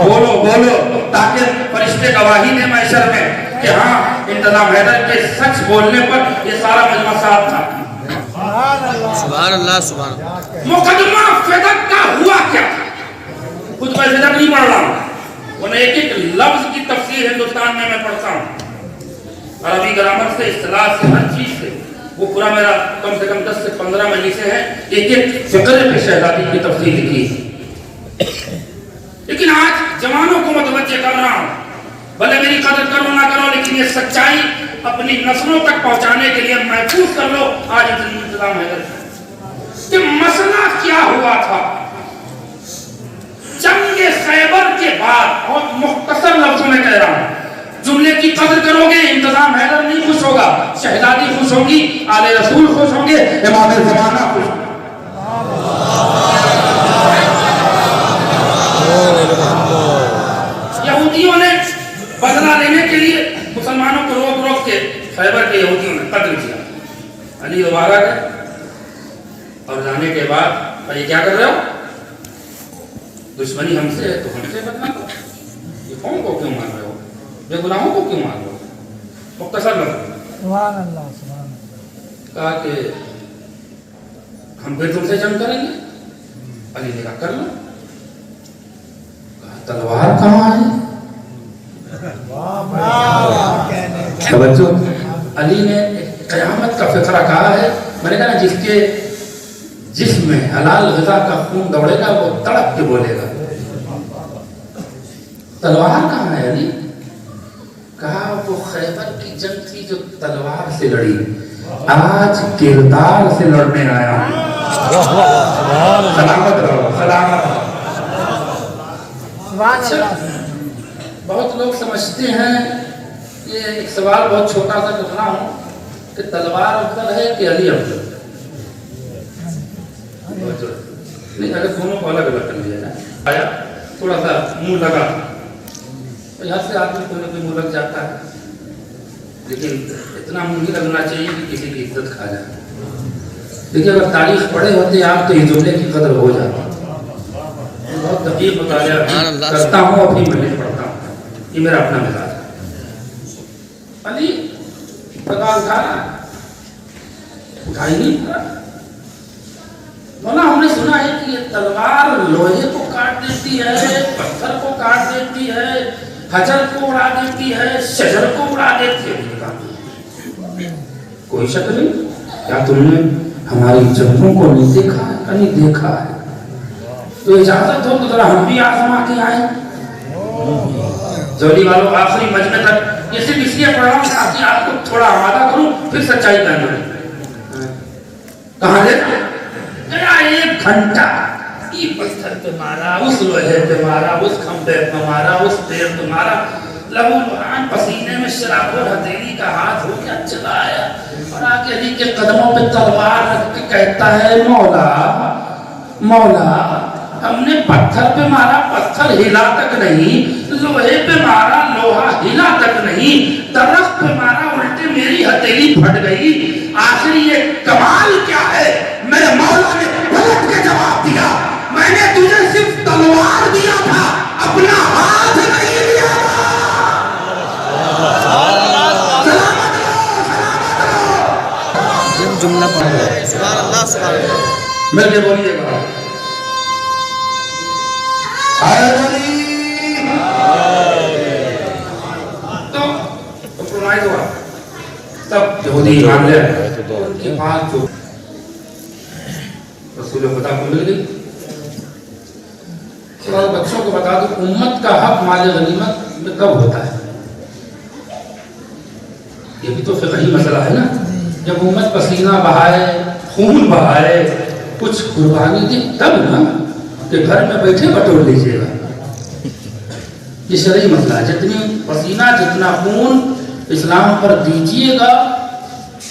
بولو بولو تاکہ فرشتے گواہی دیں محشر میں کہ ہاں انتظام حیدر کے سچ بولنے پر یہ سارا مجمع ساتھ تھا. سبحان اللہ سبحان اللہ. مقدمہ فدق کا ہوا کیا تھا؟ خود میں فدق نہیں پڑھ رہا ہوں, انہیں ایک ایک لفظ کی تفسیر ہندوستان میں پڑھتا ہوں, عربی گرامر سے, اصطلاح سے, ہر چیز سے. وہ پورا میرا کم سے کم 10 سے 15 مجلسیں ہیں, ایک ایک فقرے پہ شہزادی کی تفسیر لکھی. لیکن آج جوانوں کو متوجہ کر رہا ہوں, بھلے میری قدر کرو نہ کرو, لیکن یہ سچائی اپنی نسلوں تک پہنچانے کے لیے محفوظ کر لو. آج انتظام حیدر کہ مسئلہ کیا ہوا تھا جنگ خیبر کے بعد. اور مختصر لفظوں میں کہہ رہا ہوں, جملے کی قدر کرو گے انتظام حیدر نہیں خوش ہوگا, شہزادی خوش ہوگی, آل رسول خوش ہوں گے, امام زمانہ خوش ہوں گے. یہودیوں نے بدلہ لینے کے لیے مسلمانوں کو روک روک کے خیبر کے یہودیوں نے قتل کیا. علی دوبارہ گئے اور جانے کے بعد یہ کیا کر رہے ہو, دشمنی ہم سے ہے تو ہم سے بدلا کرو, یہ قوم کو کیوں مار رہے ہو, بے گناہوں کو کیوں مار رہے ہو. مختصر لفظ کہا کہ ہم پھر تم سے جنگ کریں گے. علی نے کہا کر لو. کہا تلوار کہاں ہے؟ توجہ, علی نے قیامت کا فکرہ کہا ہے. میں نے کہا نا, جس کے جسم میں حلال غذا کا خون دوڑے گا وہ تڑپ کے بولے گا. تلوار کہاں ہے علی؟ کہا وہ خیبر کی جنگ تھی جو تلوار سے لڑی, آج کردار سے لڑنے آیا ہوں. سلامت رہو, سلامت رہو. بہت لوگ سمجھتے ہیں, یہ ایک سوال بہت چھوٹا سا کر رہا ہوں, کہ تلوار افضل ہے کہ علی افضل؟ نہیں, اگر دونوں کو الگ الگ کر لیا جائے. آیا تھوڑا سا منہ لگا, یہاں سے آدمی کوئی نہ کوئی منہ لگ جاتا ہے, لیکن اتنا منہ نہیں لگنا چاہیے کہ کسی کی عزت کھا جائے. دیکھیے اگر تاریخ پڑھے ہوتے آپ تو اس جملے کی قدر ہو جاتی. بہت دقیق مطالعہ کرتا ہوں اور پھر میں نہیں پڑھتا ہوں, یہ میرا اپنا مزاج ہے. علی پتا اٹھائی نہیں پڑا. مولا ہم نے سنا ہے کہ یہ تلوار لوہے کو کاٹ دیتی ہے, پتھر کو کاٹ دیتی ہے, حجر کو اڑا دیتی ہے, شجر کو اڑا دیتی ہے. کوئی شک نہیں, کیا تم نے ہماری جنگوں کو نہیں دیکھا ہے؟ نہیں دیکھا ہے تو اجازت ہو تو ذرا ہم بھی آزما کے آئیں. جولی والوں آخری مجمع تک یہ صرف اس لیے پڑھ رہا ہوں تاکہ آپ کو تھوڑا آمادہ کروں, پھر سچائی کا نام. کہاں لے گیا 1 گھنٹہ, یہ پتھر پہ مارا, اس لوہے پہ مارا, اس کھمبے پہ مارا, اس پیر پہ مارا, لہو لہان پسینے میں شراب و ہتھیلی کا ہاتھ ہو کے چلا آیا اور آگے علی کے قدموں پہ تلوار رکھ کے کہتا ہے, مولا مولا ہم نے پتھر پہ مارا, پتھر ہلا تک نہیں, لوہے پہ مارا, لوہا ہلا تک نہیں, درخت پہ مارا, الٹے میری ہتھیلی پھٹ گئی. آخر یہ کمال کیا ہے؟ میرے مولا نے پلٹ کے جواب دیا, میں نے تجھے صرف تلوار دیا تھا, اپنا ہاتھ نہیں دیا تھا. جملہ پڑھ رہے ہیں. سبحان اللہ سبحان اللہ. مل کے بولیے گا. تو کمپرومائز ہوا, تب یہودی ایمان لے آئے. ان کی بات جو رسول خدا کو مل گئی. بچوں کو بتا دو امت کا حق مال غنیمت میں کب ہوتا ہے. یہ بھی تو فقہی مسئلہ ہے نا. جب امت پسینہ بہائے, خون بہائے, کچھ قربانی دے, تب نا کہ گھر میں بیٹھے بٹور لیجیے گا. یہ شرعی مسئلہ ہے. جتنی پسینہ جتنا خون اسلام پر دیجیے گا,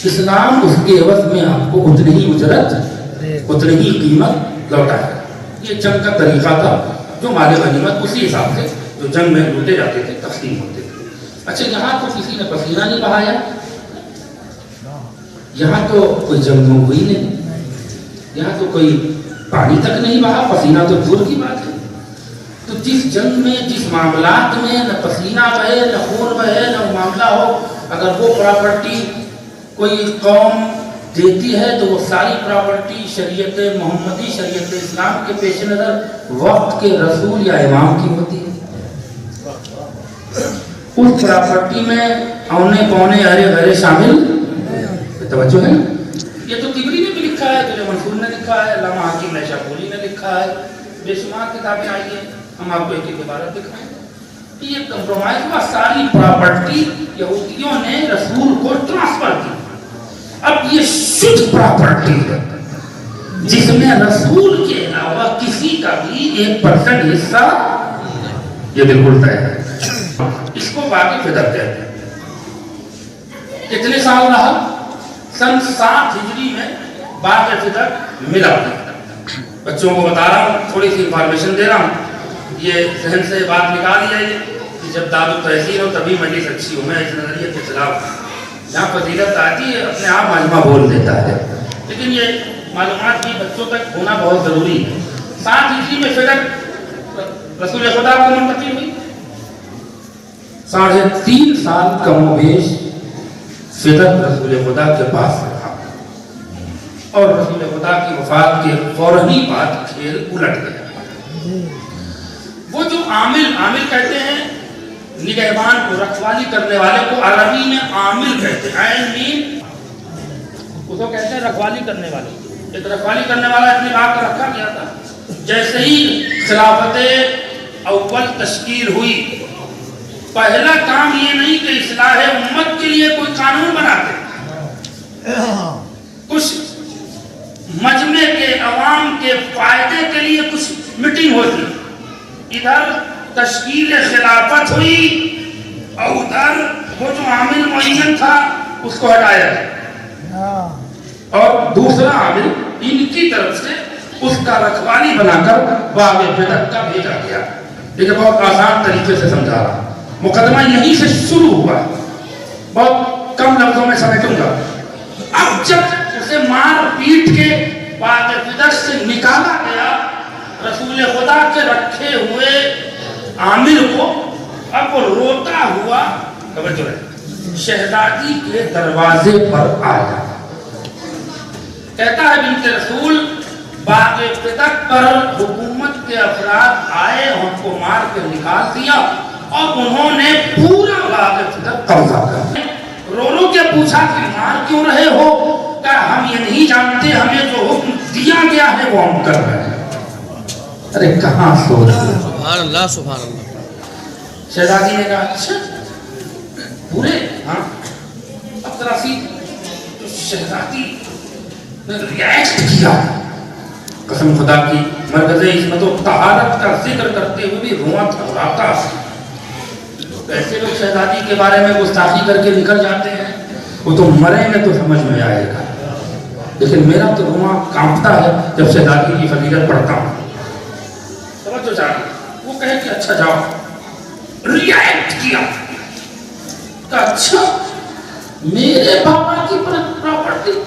اسلام اس کے عوض میں آپ کو اتنی ہی اجرت, اتنی ہی قیمت لوٹائے گا. یہ جنگ کا طریقہ تھا جو مال غنیمت اسی حساب سے جو جنگ میں لوٹے جاتے تھے تقسیم ہوتے تھے. اچھا یہاں تو کسی نے پسینہ نہیں بہایا, یہاں تو کوئی جنگ ہوئی نہیں, یہاں تو کوئی پانی تک نہیں بہا, پسینہ تو دور کی بات ہے. تو جس جنگ میں، جس معاملات میں نہ پسینہ بہے، نہ خون بہے، نہ وہ معاملہ ہو، اگر وہ پراپرٹی کوئی قوم دیتی ہے تو وہ ساری پراپرٹی شریعت محمدی، شریعت اسلام کے پیش نظر وقت کے رسول یا امام کی ہوتی ہے۔ اس پراپرٹی میں اونے پونے ہرے بھرے شامل، توجہ ہے نا؟ یہ تو تبری نے بھی لکھا ہے، تو منصور نے لکھا ہے، علامہ حکیم نیشاپوری نے لکھا ہے، بے شمار کتابیں آئی ہیں، ہم آپ کو ایک ایک عبارت دکھائیں۔ یہ کمپرومائز ہوا، ساری پراپرٹی یہودیوں نے رسول کو ٹرانسفر کی۔ اب یہ شدھ پراپرٹی ہے جس میں رسول کے علاوہ کسی کا بھی 1% حصہ، یہ بالکل طے ہے۔ اس کو باقی فدر کہتے ہیں۔ کتنے سال رہا؟ سن 7 ہجری میں باغ فدر ملا۔ بچوں کو بتا رہا ہوں، تھوڑی سی انفارمیشن دے رہا ہوں، یہ ذہن سے بات نکال دیا کہ جب داد و تحصیل ہو تبھی مجلس اچھی ہو۔ میں اس نظریے کے خلاف، جہاں فضیلت آتی ہے اپنے آپ مجمع بول دیتا ہے، لیکن یہ معلومات بھی بچوں تک ہونا بہت ضروری ہے۔ 7 ہجری میں فدر رسول خدا کو منتقل ہوئی۔ 3.5 سال کم و بیش فدر رسول خدا کے پاس رہا، اور رسول خدا کی وفات کے فوراً ہی بعد کھیل الٹ گیا۔ وہ جو عامل کہتے ہیں نگہبان کو، رکھوالی کرنے والے کو عربی میں عامل کہتے ہیں، عین میم، اس کو کہتے ہیں رکھوالی کرنے والے۔ ایک رکھوالی کرنے والا اپنی بات کا رکھا گیا تھا۔ جیسے ہی خلافت اول تشکیل ہوئی، پہلا کام یہ نہیں کہ اصلاح امت کے لیے کوئی قانون بناتے، کچھ مجمع کے عوام کے فائدے کے لیے کچھ میٹنگ ہوتی، ادھر تشکیل خلافت ہوئی اور ادھر وہ جو عامل معین تھا اس کو ہٹایا اور دوسرا عامل ان کی طرف سے اس کا رکھوالی بنا کر باغ فدر کا بھیجا گیا۔ لیکن بہت آسان طریقے سے سمجھا رہا، مقدمہ یہیں سے شروع ہوا، بہت کم لفظوں میں سمجھوں گا۔ اب جب اسے مار پیٹ کے باغ فدر سے نکالا گیا رسول خدا کے رکھے ہوئے عامل کو، اب وہ روتا ہوا توجہ رہے شہزادی کے دروازے پر آیا، کہتا ہے بنت رسول باغ فدر پر حکومت کے افراد آئے، ہم کو مار کے نکال دیا اور انہوں نے پورا باغ فدر قبضہ کر۔ رو رو کے پوچھا کہ مار کیوں رہے ہو؟ کہ ہم یہ نہیں جانتے، ہمیں جو حکم دیا گیا ہے وہ ہم کر رہے ہیں۔ ارے کہاں سوچ، سبحان اللہ سبحان اللہ۔ شہزادی نے کہا اچھا پورے، ہاں اب ذرا سی شہزادی نے ریاکٹ کیا، قسم خدا کی مرکز عصمت و طہارت کا ذکر کرتے ہوئے بھی رواں تھراتا۔ ایسے لوگ شہزادی کے بارے میں گستاخی کر کے نکل جاتے ہیں، وہ تو مریں گے تو سمجھ میں آئے گا، لیکن میرا تو رواں کانپتا ہے جب شہزادی کی فضیلت پڑھتا ہوں۔ سمجھو چاہیے، وہ کہے کہ اچھا جاؤ، ریاکٹ کیا کہ اچھا میرے بابا کی پراپرٹی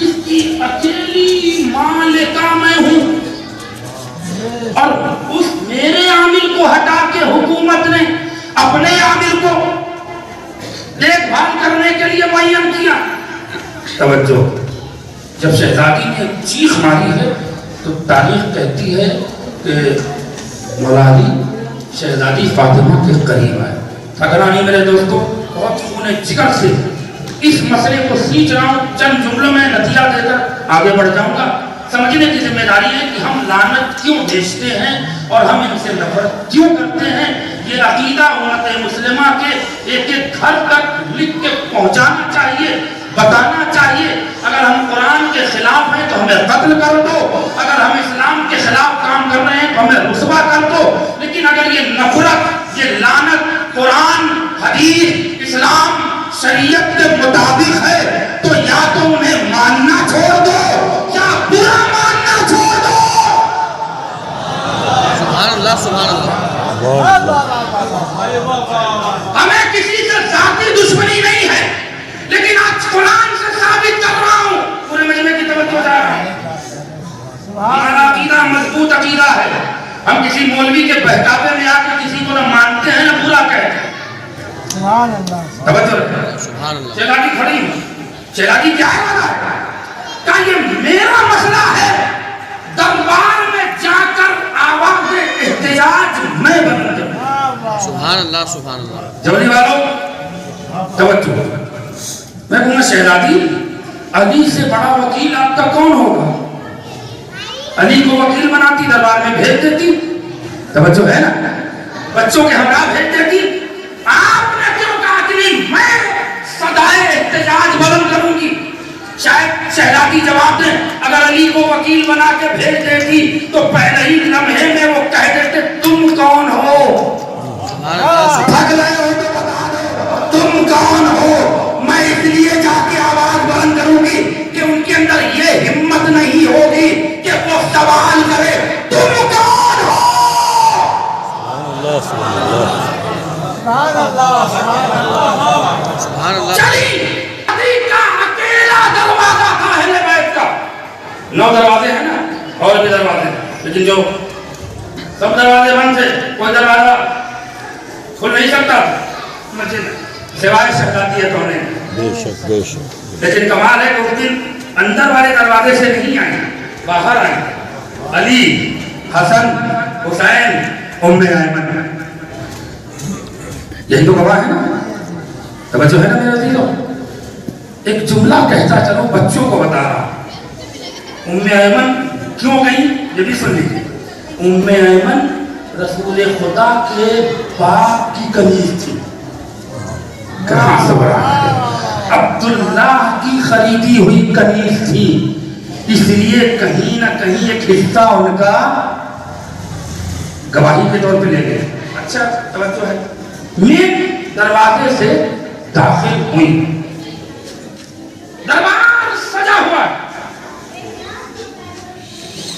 اس کی اکیلی مالکہ میں ہوں، اور اس میرے عامل کو ہٹا کے حکومت نے اپنے عامل کو دیکھ بھال کرنے کے لیے معین کیا۔ توجہ، جب شہزادی نے چیخ ماری ہے تو تاریخ کہتی ہے کہ مولا علی شہزادی فاطمہ کے قریب آئے۔ اگر آنی میرے دوستو بہت خون جگر سے اس مسئلے کو سیچ رہا ہوں، چند جملوں میں نتیجہ دے کر آگے بڑھ جاؤں گا۔ سمجھنے کی ذمہ داری ہے کہ ہم لعنت کیوں بھیجتے ہیں اور ہم ان سے نفرت کیوں کرتے ہیں۔ یہ عقیدہ امت مسلمہ کے ایک ایک گھر تک لکھ کے پہنچانا چاہیے، بتانا چاہیے۔ اگر ہم قرآن کے خلاف ہیں تو ہمیں قتل کر دو، اگر ہم اسلام کے خلاف کام کر رہے ہیں تو ہمیں رسوا کر دو، لیکن اگر یہ نفرت، یہ لعنت قرآن، حدیث، اسلام، شریعت کے مطابق ہے تو یا تو انہیں ماننا چھوڑ دو یا برا ماننا چھوڑ دو۔ سبحان اللہ سبحان اللہ۔ ہمیں کسی سے ذاتی دشمنی نہیں ہے، لیکن آج قرآن سے ثابت کر رہا ہوں، پورے مجمع کی توجہ جا رہا ہے، ہمارا عقیدہ مضبوط عقیدہ ہے، ہم کسی مولوی کے بہکاوے میں آ کے کسی کو نہ مانتے ہیں نہ برا کہتے ہیں. سبحان اللہ. توجہ رکھیں. سبحان اللہ. چلاکی کھڑی ہوں. چلاکی کیا ہے؟ کہ یہ میرا مسئلہ ہے. دربار میں جا کر آواز احتجاج میں بن جاؤں. سبحان اللہ. سبحان اللہ. جوانی والوں توجہ. میں کہوں گا شہزادی علی سے بڑا وکیل آپ کا کون ہوگا؟ علی کو وکیل بناتی دربار میں بھیج دیتی. توجہ ہے نا. بچوں کے ہمراہ بھیج دیتی. آپ نے کیوں کہا کہ نہیں میں صدائے احتجاج بلند کروں گی؟ شاید شہزادی جواب دیں اگر علی کو وکیل بنا کے بھیج دیتی تو پہلے ہی لمحے میں وہ کہہ دیتے تم کون ہو؟ تھک رہے ہو تو بتا دو تم کون ہو. میں اس لیے جا کے آواز بلند کروں گی کہ ان کے اندر یہ ہمت نہیں ہوگی کہ وہ سوال کرے تم کون ہو. سبحان اللہ. سبحان اللہ. چلی علی کا اکیلا دروازہ تھا اہل بیت کا. 9 دروازے ہیں نا اور بھی دروازے لیکن جو سب دروازے بند تھے کوئی دروازہ کھل نہیں سکتا مسجد سوائے شہزادی تو نے. بے شک بے شک. لیکن کمال ہے کہ اس دن اندر والے دروازے سے نہیں آئے باہر آئے. علی حسن حسین ام ایمن یہی تو گواہ ہے نا. توجہ ہے نا میرے عزیزو. ایک جملہ کہتا چلو بچوں کو بتا رہا. ام ایمن کیوں گئی یہ بھی سن لیجیے. ام ایمن رسول خدا کے باپ کی کنیز تھی. کہاں سے بڑا ہے عبداللہ کی خریدی ہوئی کنیز تھی. اس لیے کہیں نہ کہیں ایک حصہ ان کا گواہی کے طور پہ لے گئے. اچھا توجہ ہے. مین دروازے سے داخل ہوئی. دربار سجا ہوا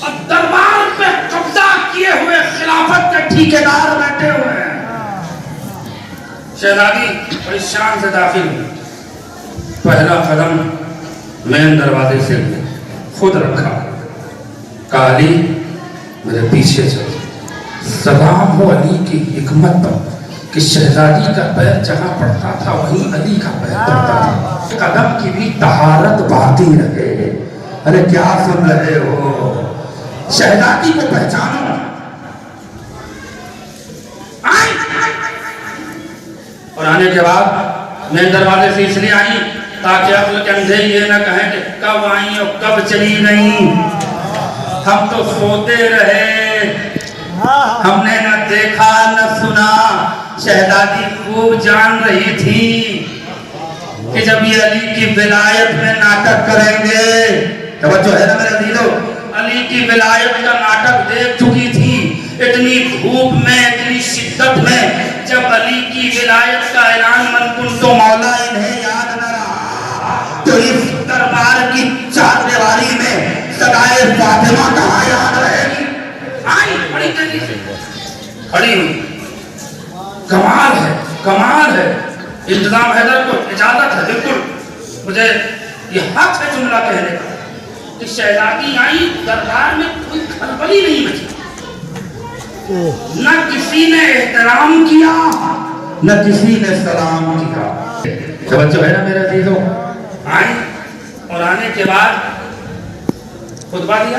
اور دربار پہ قبضہ کیے ہوئے خلافت کے ٹھیکیدار بیٹھے ہوئے ہیں. شہزادی بڑی شان سے داخل ہوئی. پہلا قدم مین دروازے سے خود رکھا. کہا علی میرے پیچھے چل. سلام ہو علی کی حکمت پر کہ شہزادی کا پیر جہاں پڑتا تھا وہیں علی کا پیر پڑتا تھا. قدم کی بھی طہارت باقی رہے. ارے کیا سن رہے ہو؟ شہزادی کو پہچانو. اور آنے کے بعد میں دروازے سے اس لیے آئی تاکہ عقل کے اندھے یہ نہ کہیں کہ کب آئیں اور کب چلی گئیں. ہم تو سوتے رہے, ہم نے نہ دیکھا نہ سنا. شہزادی خوب جان رہی تھی کہ جب یہ علی کی ولایت میں ناٹک کریں گے. توجہ ہے نا میرے عزیزو, علی کی ولایت کا ناٹک دیکھ چکی تھی. اتنی دھوپ میں, اتنی شدت میں, جب علی کی ولایت کا اعلان من کن تو مولا انہیں یاد نہ رہا تو اس دربار کی چار دیواری میں صدائے فاطمہ کہاں یاد رہے گی. آئی بڑی تیزی سے کھڑی ہوئی. کمال ہے, کمال ہے. انتظام حیدر کو اجازت ہے بالکل, مجھے یہ حق ہے جملہ کہنے کا کہ شہزادی آئی, دربار میں کوئی کھلبلی نہیں مچی. نہ کسی نے احترام کیا نہ کسی نے سلام کیا. توجہ ہے نا میرے عزیزو. آئی اور آنے کے بعد خطبہ دیا.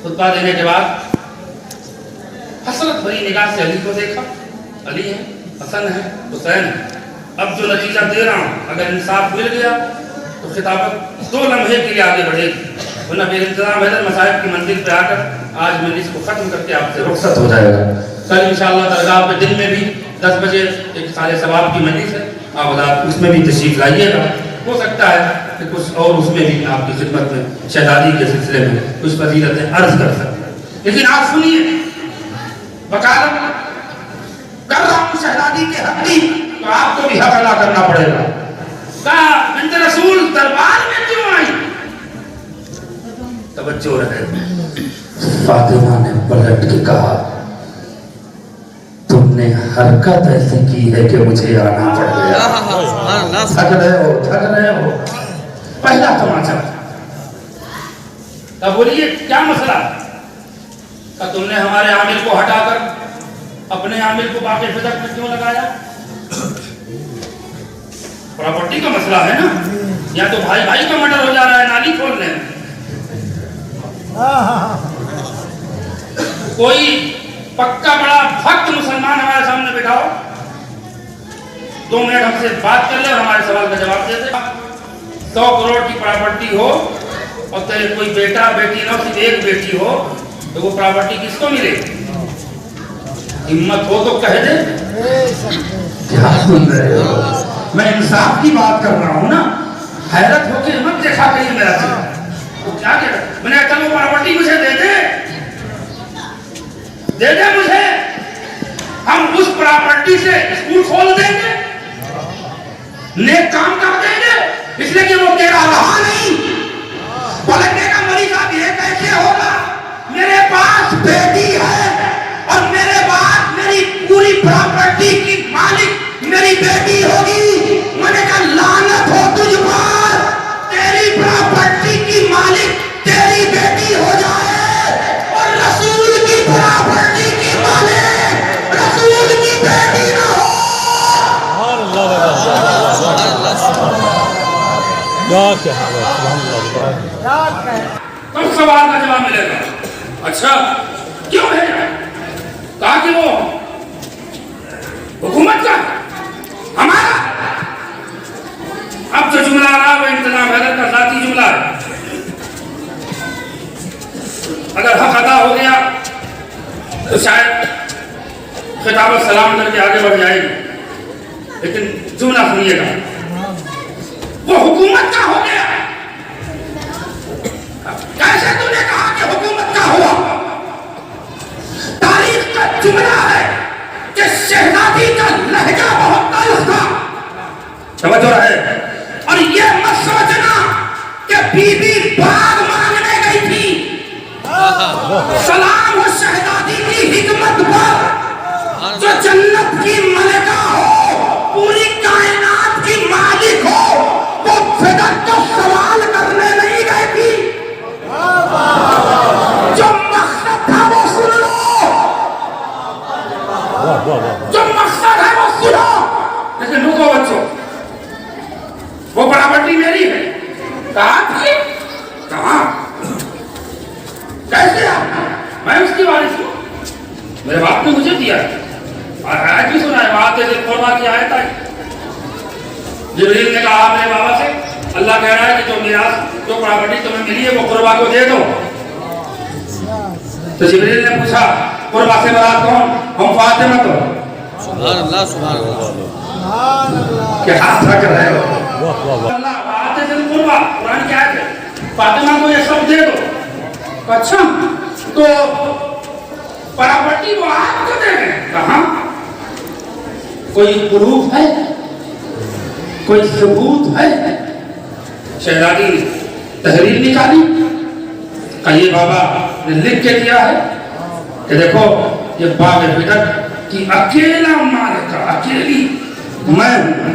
خطبہ دینے کے بعد حسرت بھری نگاہ سے علی کو دیکھا. علی ہے, حسن ہے, حسین ہے. اب جو نتیجہ دے رہا ہوں اگر انصاف مل گیا تو خطابت 2 لمحے کے لیے آگے بڑھے گی, ورنہ بے انتظام حیدر مصائب کی منزل پہ آ کر آج مجلس کو ختم کر کے آپ سے رخصت ہو جائے گا. کل انشاءاللہ درگاہ پہ دن میں بھی 10 بجے ایک سال ثواب کی مجلس ہے, آپ اس میں بھی تشریف لائیے گا. ہو سکتا ہے کہ کچھ اور اس میں بھی آپ کی خدمت میں شہزادی کے سلسلے میں کچھ فضیلتیں عرض کر سکتے ہیں. لیکن آپ سنیے, وکالت کر رہا ہوں شہزادی کے حق کی تو آپ کو بھی حق ادا کرنا پڑے گا. کہا بنت رسول دربار میں کیوں آئی؟ توجہ رہے. فاطمہ نے پلٹ کے کہا تم نے حرکت ایسی کی ہے کہ مجھے آنا پڑ گیا. تھک رہے ہو, تھک رہے ہو. پہلا تماچا. اب بولیے کیا مسئلہ؟ کہ تم نے ہمارے عامل کو ہٹا کر اپنے عامل کو باقی فدق میں کیوں لگایا؟ پراپرٹی کا مسئلہ ہے نا، یا تو بھائی بھائی کا مرڈر ہو جا رہا ہے نالی کھول لیں. کوئی پکا بڑا بھکت مسلمان ہمارے سامنے بٹھاؤ، 2 منٹ ہم سے بات کر لے اور ہمارے سوال کا جواب دے دے. 100 کروڑ کی پراپرٹی ہو اور تیرے کوئی بیٹا بیٹی نہ صرف ایک بیٹی ہو تو وہ پراپرٹی کس کو ملے؟ ہمت ہو تو کہہ دے. کیا سن رہے ہو؟ میں انصاف کی بات کر رہا ہوں نا. حیرت ہو کے مت دیکھا کہیں میرا چیز وہ کیا کہہ رہا ہے؟ میں نے کہا وہ پراپرٹی مجھے دے دے مجھے، ہم اس پراپرٹی سے اسکول کھول دیں گے، نیک کام کر دیں گے. اس لیے کہ وہ تیرا رہا نہیں. پلٹنے کا مریضہ بھی ہے کیسے ہوگا؟ میرے پاس بیٹی ہے اور میرے بعد میری پوری پراپرٹی کی مالک میری بیٹی ہوگی. میں نے کہا لعنت ہو تجھ پر، تیری پراپرٹی کی مالک تیری بیٹی ہو جائے اور رسول کی پراپرٹی کی مالک رسول کی بیٹی نہ ہو. تب سوال کا جواب ملے گا. اچھا کیوں ہے؟ کہا کہ وہ حکومت کا ہمارا. اب جو جملہ آ رہا وہ انتظام حیدر کا ذاتی جملہ ہے. اگر حق ادا ہو گیا تو شاید خطاب السلام کر کے آگے بڑھ جائے گی، لیکن جملہ سنیے گا. وہ حکومت کا ہو گیا. کیسے تم نے کہا کہ حکومت کا ہوا؟ تاریخ کا جملہ ہے کہ شہزادی کا لہجہ بہت تلخ تھا. توجہ ہے. اور یہ مت سوچنا کہ بی بی باغ مانگنے گئی تھی. سلام ہو شہزادی کی حکمت پر جو جنت کی ملکہ ہو، پوری کائنات کی مالک ہو. وہ فدق کو سوال کرنے نہیں گئی تھی. جو مقصد تھا وہ سن لو، جو مقصد ہے وہ سنو. لیکن رکو بچوں، وہ پراپرٹی میری ہے. کہاں تھی؟ کہاں؟ کیسے آپ؟ میں اس کی وارث ہوں. میرے باپ نے مجھے دیا ہے. اور آیت بھی سنا ہے، وہاں سے قربا کی آیت آئی. جبریل نے کہا اپنے بابا سے، اللہ کہہ رہا ہے کہ جو میراث جو پراپرٹی تمہیں ملی ہے وہ قربا کو دے دو. تو جبریل نے پوچھا قربا سے مراد کون؟ ہم فاطمہ. تو سبحان اللہ سبحان اللہ. کہ ہاتھ رکھ رہے ہو اللہ بات ہے قربا. قرآن کیا ہے؟ فاطمہ کو یہ سب دے دو. اچھا تو پراپرٹی وہ آپ کو دے دیں. کہاں؟ کوئی پروف ہے؟ کوئی ثبوت ہے؟ شہزادی نے تحریر نکالی کہ یہ بابا نے لکھ کے دیا ہے کہ دیکھو یہ باغ فدق کی اکیلا مالک، اکیلی میں ہوں.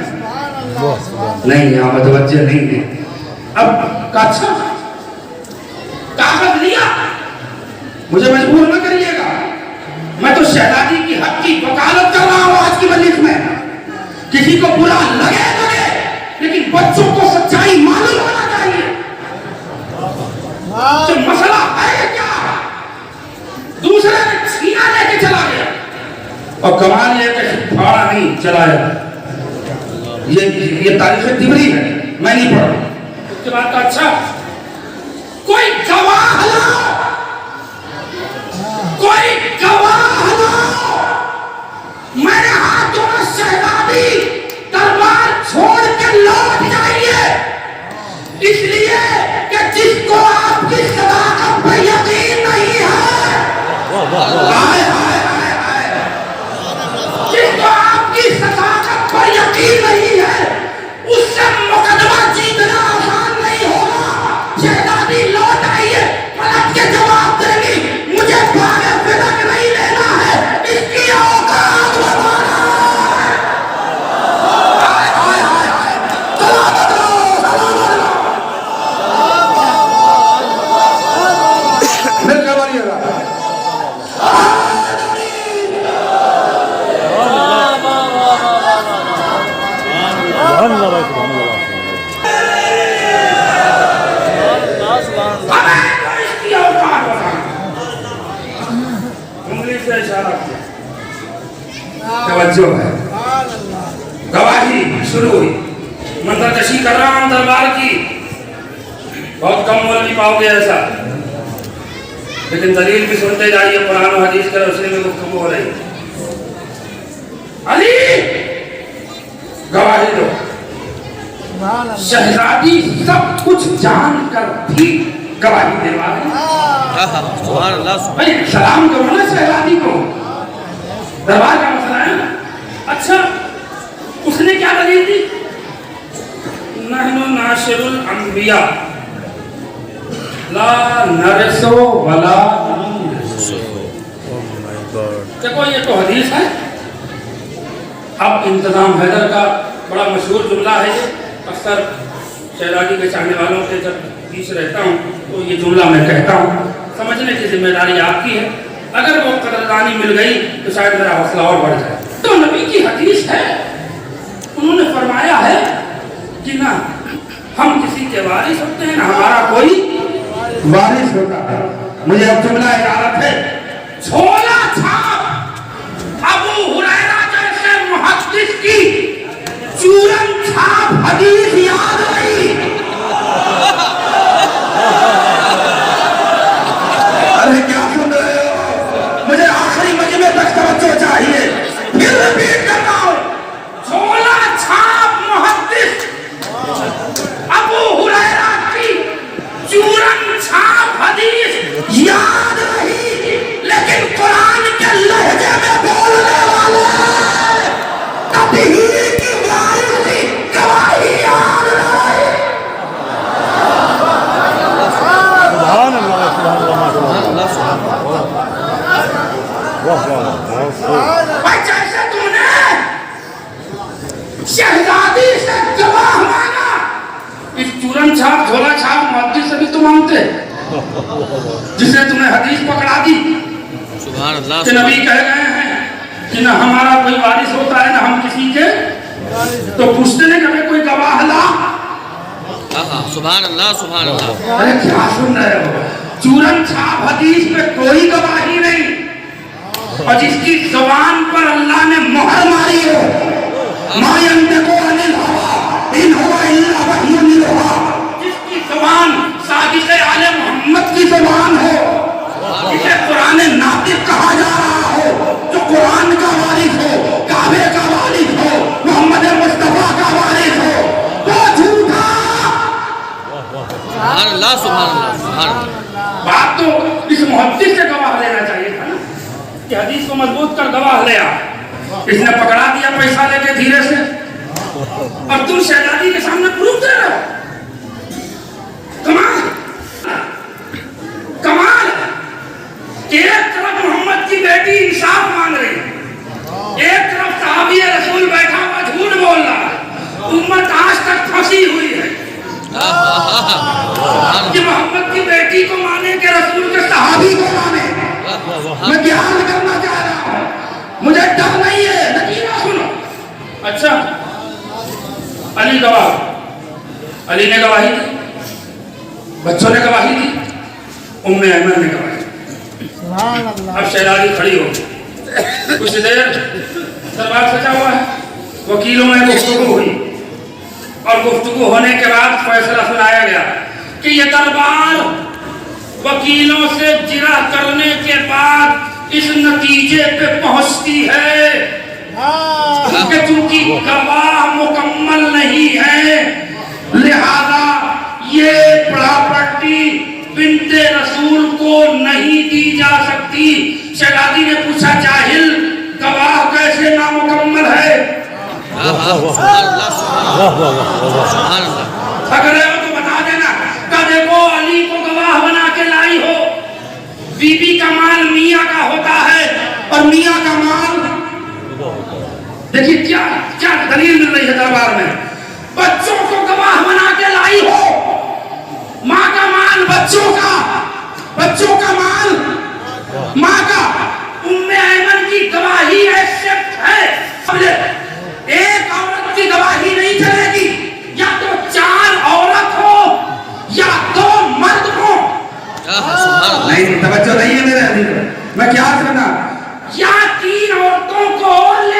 نہیں یہاں متوجہ نہیں ہے. اب اچھا کاغذ لیا، مجھے مجبور نہ کریے گا. میں تو شہزادی کی حق کی وکالت کر رہا ہوں آج کی مجلس میں. کسی کو برا لگے لیکن بچوں کو سچائی معلوم ہونا چاہیے. جو مسئلہ ہے کیا؟ دوسرے نے چھینا لے کے چلا گیا اور کمال یہ کہ پھاڑا نہیں چلایا. یہ تاریخ تبری ہے، میں نہیں پڑھ رہا. اس کے بعد اچھا کوئی گواہ لاؤ، کوئی گواہ لاؤ. میرے ہاتھوں میں شہزادی دربار چھوڑ کے لوٹ جائیے، اس لیے کہ جس کو آپ کی صداقت پر یقین نہیں ہے، جس کو آپ کی صداقت پر یقین نہیں ہے، اس سے مقدمہ جیتنا آسان نہیں ہوگا. شہزادی لوٹ آئیے، پلٹ کے جواب دے گی مجھے باغ فدق نہیں لینا توجہ ہے گواہی شروع ہوئی منظر کشی کر رہا ہوں دربار کی بہت کم مولوی پاؤ گے ایسا لیکن دلیل بھی سنتے جائیے قرآن و حدیث کے روشنی میں گفتگو ہو رہی علی گواہی دو شہزادی سب کچھ جان کر بھی گواہی دیوا سبحان اللہ بھائی سلام کرو نا شہزادی کو دربار کا مسئلہ ہے اچھا اس نے کیا دلیل دی نحن ناشر الانبیاء لا نرسو ولا دیکھو یہ تو حدیث ہے اب انتظام حیدر کا بڑا مشہور جملہ ہے یہ اکثر شہزادی کے چاہنے والوں کے جب بیچ رہتا ہوں تو یہ جملہ میں کہتا ہوں سمجھنے کی ذمہ داری آپ کی ہے اگر وہ قدردانی مل گئی تو شاید میرا حوصلہ اور بڑھ جائے تو نبی کی حدیث ہے انہوں نے فرمایا ہے کہ نہ ہم کسی کے وارث ہوتے ہیں نہ ہمارا کوئی وارث ہوتا ہے مجھے اب جملہ عبارت ہے جھولا چھاپ ابو ہریرہ جیسے محدث کی چورن چھاپ حدیث یاد رہی ارے کیا سن رہے ہو مجھے آخری مجمع تک توجہ چاہیے پھر ریپیٹ کر رہا ہوں جھولا چھاپ محدث ابو ہریرہ کی چورن چھاپ حدیث یاد رہی لیکن قرآن کے لہجے میں بولنے والے کبھی کی وارثی گواہی یاد رہی سبحان اللہ سبحان اللہ بھائی جیسے تم نے شہزادی سے گواہ مانگا اس چورن چھاپ جھولا چھاپ محدث سے بھی تو مانگتے جس نے تمہیں حدیث پکڑا دی سبحان اللہ کہ نبی کہہ گئے ہیں کہ نہ ہمارا کوئی وارث ہوتا ہے نہ ہم کسی کے تو پوچھتے نہیں کہ ہمیں کوئی گواہ لا سبحان اللہ سبحان اللہ ارے کیا سن رہے ہو چورن چھاپ حدیث پہ کوئی گواہی نہیں اور جس کی زبان پر اللہ نے مہر ماری ہو ما ينطق عن الهوى ان هو الا وحی یوحی جس کی زبان صادق آل محمد کی زبان ہو جسے قرآن ناطق کہا جا رہا ہو جو قرآن کا وارث ہو کعبے کا وارث ہو محمد مصطفیٰ کا وارث ہو وہ جھوٹا سبحان اللہ سبحان اللہ سبحان اللہ بات تو اس محدث سے گواہ لینا چاہیے تھا نا کہ حدیث کو مضبوط کر گواہ لیا اس نے پکڑا دیا پیسہ لے کے دھیرے سے اور تم شہزادی کے سامنے پروف دے رہے ہو کمال کمال ایک طرف محمد کی بیٹی انصاف مانگ رہی ایک طرف صحابی رسول بیٹھا ہوا جھوٹ بول رہا امت آج تک پھنسی ہوئی ہے کہ محمد کی بیٹی کو مانے کہ رسول کے صحابی کو مانے میں بیان کرنا چاہ رہا ہوں مجھے ڈر نہیں ہے نتیجہ سنو اچھا علی گواہ علی نے گواہی دی بچوں نے گواہی دی ام ایمن نے گواہی دی سبحان اللہ اب شہزادی کھڑی ہو کچھ دیر دربار سجا ہوا ہے وکیلوں میں گفتگو ہوئی اور گفتگو ہونے کے بعد فیصلہ سنایا گیا کہ یہ دربار وکیلوں سے جرح کرنے کے بعد اس نتیجے پہ پہنچتی ہے کہ چونکہ گواہ مکمل نہیں ہے لہذا یہ پراپرٹی بنت رسول کو نہیں دی جا سکتی شہزادی نے پوچھا جاہل گواہ کیسے نامکمل ہے سبحان اللہ سبحان اللہ اگر ہے تو بتا دینا کہ دیکھو علی کو گواہ بنا کے لائی ہو بی بی کا مال میاں کا ہوتا ہے اور میاں کا مال دیکھیے کیا کیا دلیل مل رہی ہے دربار میں بچوں کو گواہ بنا کے لائی ہو ماں کا مال بچوں کا مال ماں کا ام ایمن کی گواہی ایکسپٹ ہے ایک عورت کی گواہی نہیں چلے گی یا تو 4 عورت ہو یا 2 مرد ہو نہیں توجہ نہیں ہے میرے حدیث میں کیا کرنا یا 3 عورتوں کو اور لے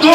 2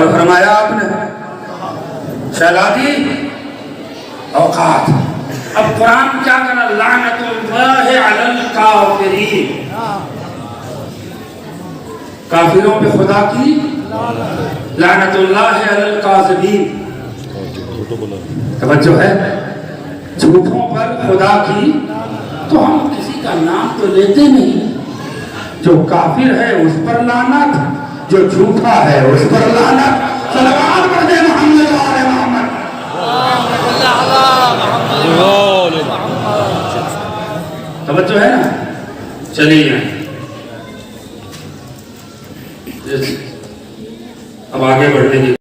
اور فرمایا آپ نے شہلادی اوقات. اب قرآن کیا کہنا؟ لعنت اللہ علی الکافرین. کافروں پہ خدا کی لعنت اللہ علی الکاذبین. توجہ ہے؟ جھوٹوں پر خدا کی. تو ہم کسی کا نام تو لیتے نہیں. جو کافر ہے اس پر لعنت, جو جھوٹا ہے اس پر لعنت. صلوات پڑھ دے محمد و آل محمد. توجہ ہے نا؟ چلیے اب آگے بڑھنے کی